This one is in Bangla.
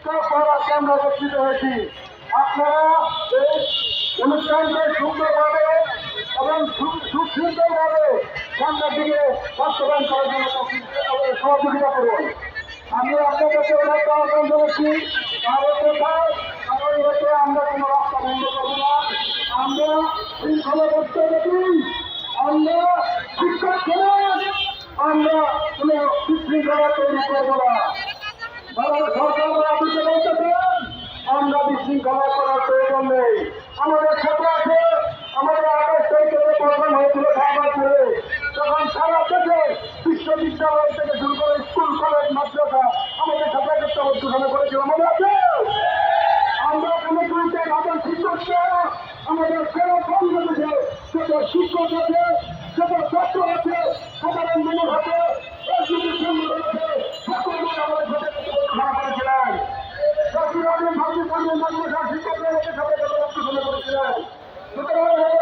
তারপর আজকে আমরা একত্রিত হয়েছি। আপনারা এই অনুষ্ঠানকে সুন্দরভাবে এবং সুশৃঙ্খলভাবে সামনের দিকে বাস্তবায়ন করার জন্য সহযোগিতা করুন। আমি আপনাদেরকে অনুরোধ আহ্বান জানাচ্ছি, কারণ কোথায় কারণ হচ্ছে আমরা কোনো রাস্তা বন্ধ করবো না। আমরা শৃঙ্খলাবদ্ধ দেখি, আমরা শিক্ষক ছিলেন, আমরা কোনো বিশৃঙ্খলা তৈরি করবো না। সরকার আপনি বলতেছেন আমরা বিশৃঙ্খলা করার প্রয়োজন নেই। আমাদের ক্ষেত্র আছে, আমাদের 28 তারিখে প্রোগ্রাম হয়েছিল শাহবাজপুরে, যখন সারা দেশে বিশ্ববিদ্যালয় থেকে শুরু করে স্কুল কলেজ মাদ্রাসা আমাদের ছাত্র ক্ষেত্রে উদ্বোধন করেছিল, মনে আছে? আমরা কোনো দুইটা আমাদের শিক্ষককে আমাদের সেরা কংগ্রেসে যত শিক্ষক আছে, যত ছাত্র আছে, সাধারণ মানুষ আছে, সংগঠন আছে, সকলকে আমাদের সাথে ঘোষণা করেছিলেন। শিক্ষকদের সাথে উদ্বোধন করেছিলেন। সুতরাং